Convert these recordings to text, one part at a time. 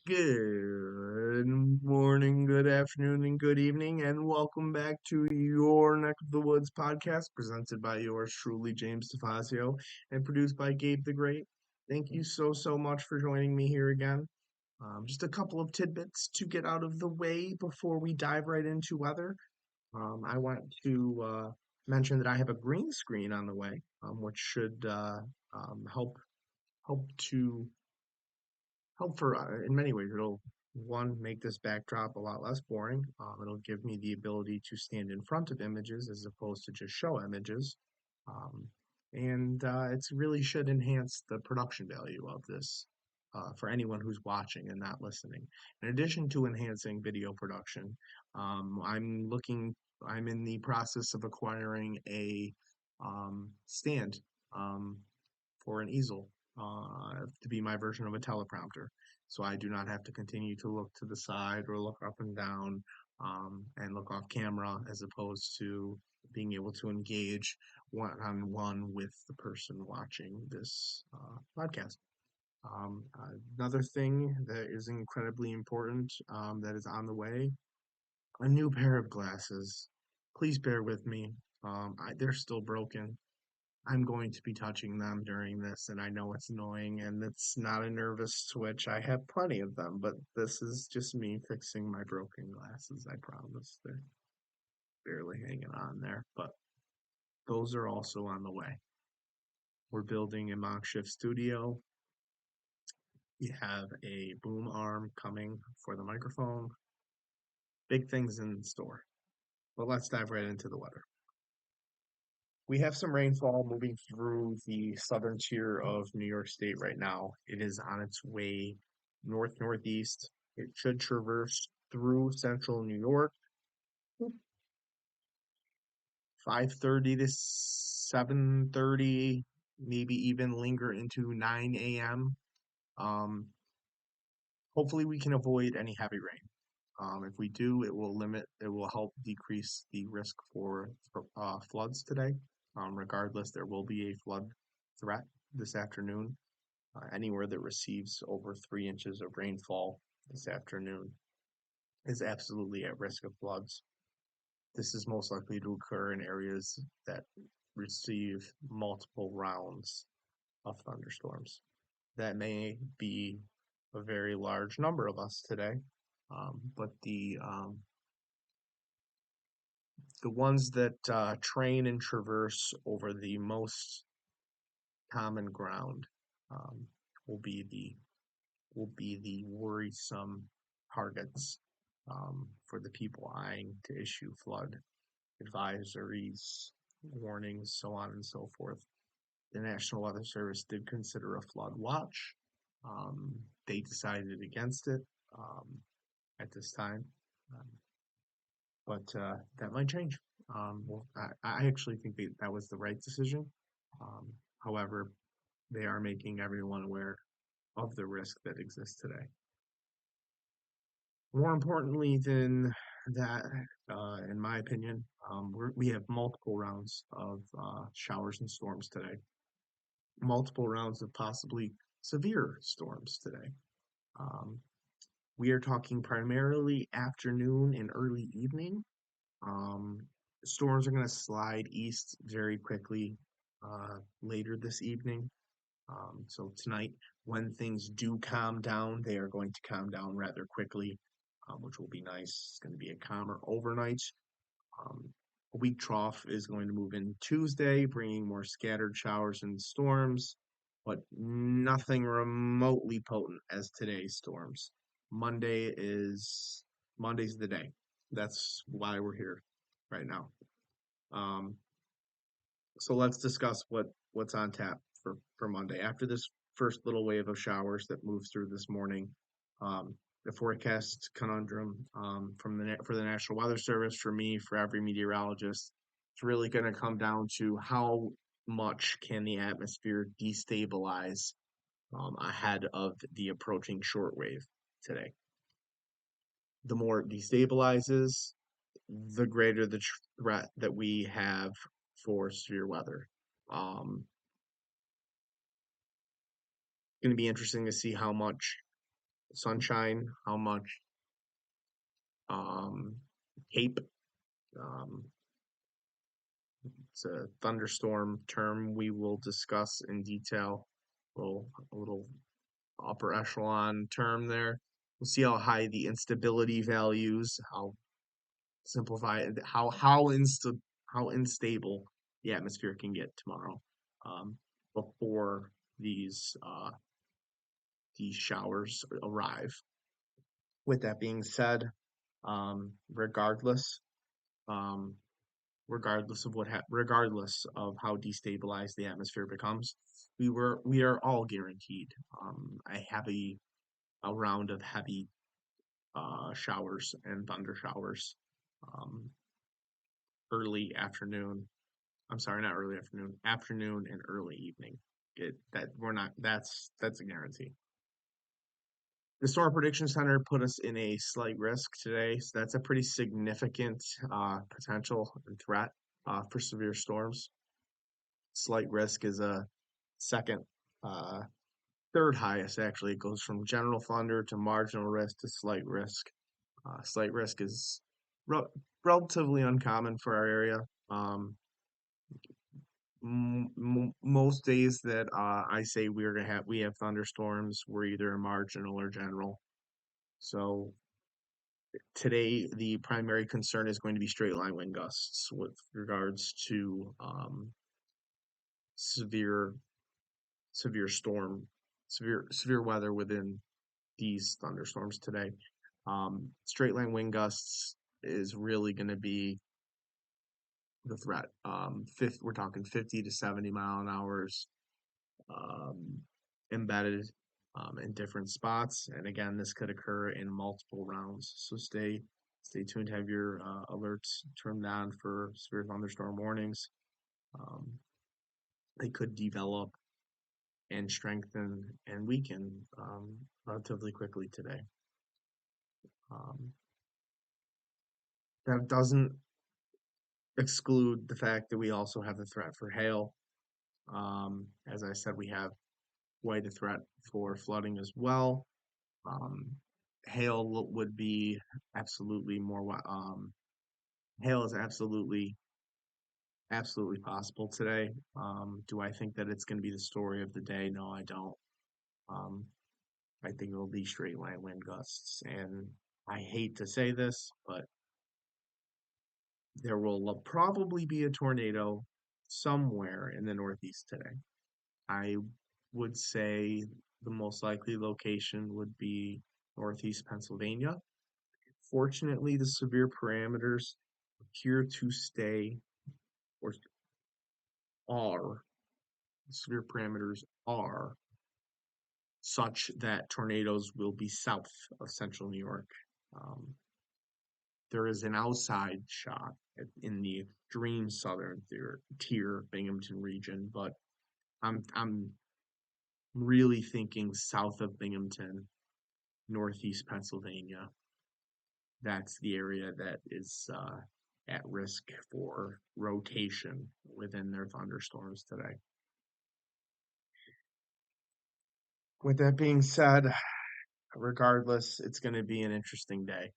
Good morning, good afternoon, and good evening, and welcome back to your Neck of the Woods podcast, presented by yours truly, James DeFazio, and produced by Gabe the Great. Thank you so much for joining me here again. Just a couple of tidbits to get out of the way before we dive right into weather. I want to mention that I have a green screen on the way, which should help to help for in many ways. It'll one make this backdrop a lot less boring. It'll give me the ability to stand in front of images as opposed to just show images, um, and it's really should enhance the production value of this for anyone who's watching and not listening. In addition to enhancing video production, I'm looking. I'm in the process of acquiring a stand um, for an easel to be my version of a teleprompter. So I do not have to continue to look to the side or look up and down and look off camera as opposed to being able to engage one on one with the person watching this podcast. Another thing that is incredibly important that is on the way, a new pair of glasses. Please bear with me. They're still broken. I'm going to be touching them during this, and I know it's annoying and it's not a nervous switch. I have plenty of them, but this is just me fixing my broken glasses. I promise. They're barely hanging on there, but those are also on the way. We're building a makeshift studio. We have a boom arm coming for the microphone. Big things in store. But let's dive right into the weather. We have some rainfall moving through the southern tier of New York State right now. It is on its way northeast. It should traverse through central New York, 5:30 to 7:30, maybe even linger into 9 a.m. Um, Hopefully we can avoid any heavy rain. If we do, it will help decrease the risk for floods today. Regardless, there will be a flood threat this afternoon. Anywhere that receives over 3 inches of rainfall this afternoon is absolutely at risk of floods. This is most likely to occur in areas that receive multiple rounds of thunderstorms. That may be a very large number of us today, but the ones that train and traverse over the most common ground um, will be the worrisome targets for the people eyeing to issue flood advisories, warnings, so on and so forth. The National Weather Service did consider a flood watch. They decided against it at this time, um, but that might change. Well, I actually think that was the right decision. Um, However, they are making everyone aware of the risk that exists today. More importantly than that, in my opinion, we have multiple rounds of showers and storms today, multiple rounds of possibly severe storms today. Um, we are talking primarily afternoon and early evening. Um, Storms are going to slide east very quickly later this evening. So tonight, when things do calm down, they are going to calm down rather quickly, which will be nice. It's going to be a calmer overnight. Um, a weak trough is going to move in Tuesday, bringing more scattered showers and storms, but nothing remotely potent as today's storms. Monday's the day. That's why we're here right now. Um, so let's discuss what's on tap for Monday. After this first little wave of showers that moves through this morning, the forecast conundrum for the National Weather Service, for me, for every meteorologist, it's really going to come down to how much can the atmosphere destabilize ahead of the approaching shortwave today. The more it destabilizes, the greater the threat that we have for severe weather. Um, going to be interesting to see how much sunshine, how much um, cape. Um, it's a thunderstorm term we will discuss in detail. A little upper echelon term there. We'll see how high the instability values, how simplified, how unstable the atmosphere can get tomorrow, um, before these showers arrive. With that being said, um, regardless, um, regardless of how destabilized the atmosphere becomes, we are all guaranteed a round of heavy showers and thunder showers, um, early afternoon. I'm sorry, not early afternoon, afternoon and early evening. That we're not. That's a guarantee. The Storm Prediction Center put us in a slight risk today, so that's a pretty significant potential and threat for severe storms. Slight risk is a second, uh, third highest actually. It goes from general thunder to marginal risk to slight risk. Slight risk is re- relatively uncommon for our area. Most days that I say we have thunderstorms, we're either marginal or general. So today, the primary concern is going to be straight line wind gusts with regards to severe severe storm severe weather within these thunderstorms today. Straight line wind gusts is really going to be the threat. We're talking 50 to 70 mile an hours, um, embedded in different spots. And again, this could occur in multiple rounds. So stay tuned. Have your alerts turned on for severe thunderstorm warnings. Um, they could develop and strengthen and weaken relatively quickly today. Um, that doesn't exclude the fact that we also have the threat for hail. As I said, we have quite a threat for flooding as well. Um, hail would be absolutely hail is absolutely possible today. Do I think that it's going to be the story of the day? No, I don't. Um, I think it'll be straight line wind gusts, and I hate to say this, but there will probably be a tornado somewhere in the Northeast today. I would say the most likely location would be Northeast Pennsylvania. Fortunately, the severe parameters appear to stay, or are, severe parameters are such that tornadoes will be south of central New York. Um, there is an outside shot in the extreme southern tier Binghamton region, but I'm really thinking south of Binghamton, northeast Pennsylvania. That's the area that is at risk for rotation within their thunderstorms today. With that being said, regardless, it's going to be an interesting day.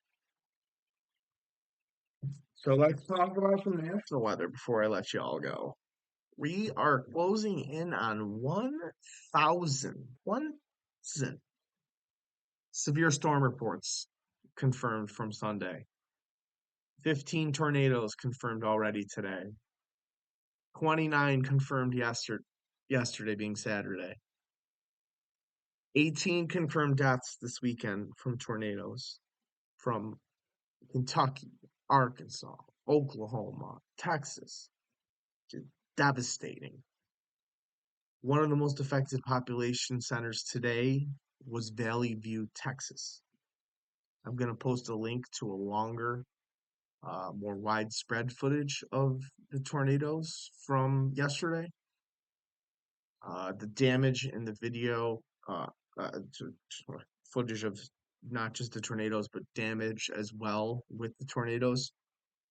So let's talk about some national weather before I let you all go. We are closing in on 1,000 severe storm reports confirmed from Sunday. 15 tornadoes confirmed already today. 29 confirmed yesterday being Saturday. 18 confirmed deaths this weekend from tornadoes from Kentucky, Arkansas, Oklahoma, Texas. Just devastating. One of the most affected population centers today was Valley View, Texas. I'm going to post a link to a longer, more widespread footage of the tornadoes from yesterday. The damage in the video, footage of not just the tornadoes, but damage as well with the tornadoes.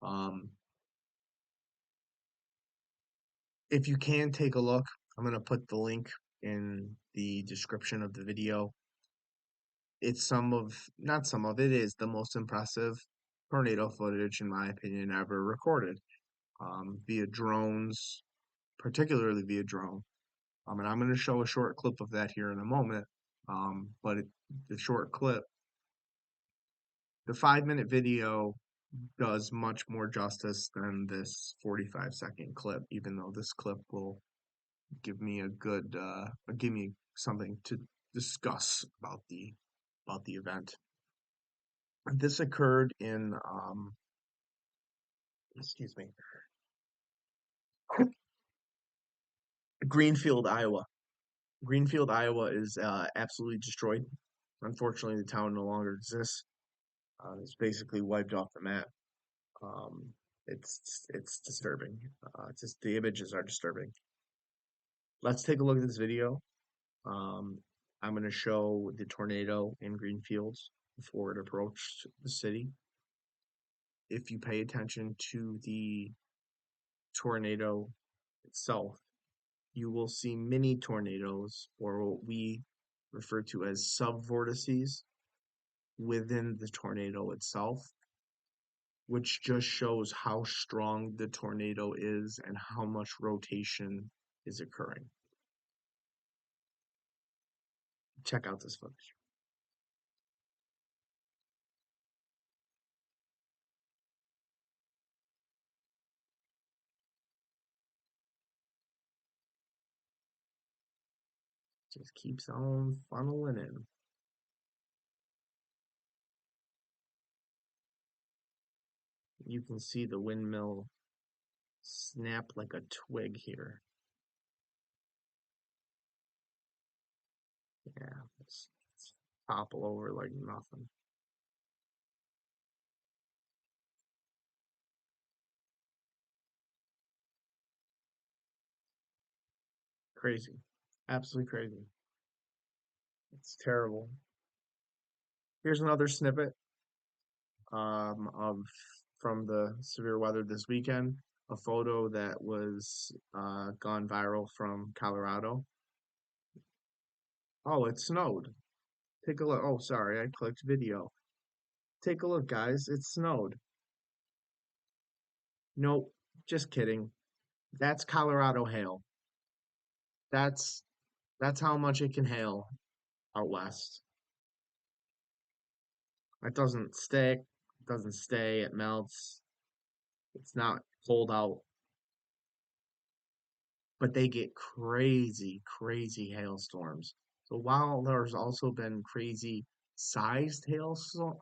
Um, if you can take a look, I'm going to put the link in the description of the video. It's not some of it is the most impressive tornado footage, in my opinion, ever recorded, via drones, particularly via drone. And I'm going to show a short clip of that here in a moment. But the short clip, the 5 minute video does much more justice than this 45-second clip, even though this clip will give me something to discuss about the event. This occurred in, excuse me, Greenfield, Iowa. Greenfield, Iowa is absolutely destroyed. Unfortunately, the town no longer exists. It's basically wiped off the map. Um, it's disturbing. It's just the images are disturbing. Let's take a look at this video. Um, I'm going to show the tornado in Greenfields before it approached the city. If you pay attention to the tornado itself, you will see mini tornadoes, or what we refer to as subvortices, within the tornado itself, which just shows how strong the tornado is and how much rotation is occurring. Check out this footage. Just keeps on funneling in. You can see the windmill snap like a twig here. Yeah, it's topple over like nothing. Crazy. Absolutely crazy. It's terrible. Here's another snippet of from the severe weather this weekend. A photo that was gone viral from Colorado. Oh, it snowed. Take a look. Oh, sorry, I clicked video. Take a look, guys. It snowed. Nope, just kidding. That's Colorado hail. That's that's how much it can hail out west. It doesn't stick, it doesn't stay, it melts. It's not cold out, but they get crazy, crazy hailstorms. So while there's also been sized hailstorm,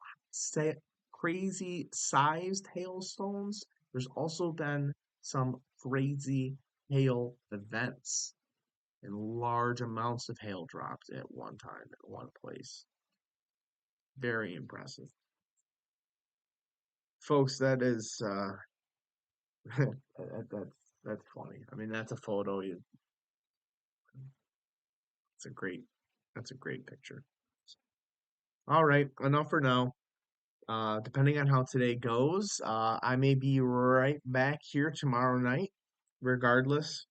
crazy sized hailstones, there's also been some crazy hail events and large amounts of hail dropped at one time at one place. Very impressive. Folks, that is that's funny. I mean, that's a photo. It's a great that's a great picture. All right, enough for now. Depending on how today goes, I may be right back here tomorrow night. Regardless,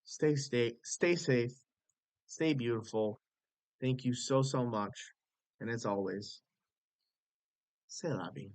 stay safe, stay beautiful. Thank you so much, and as always, c'est la vie.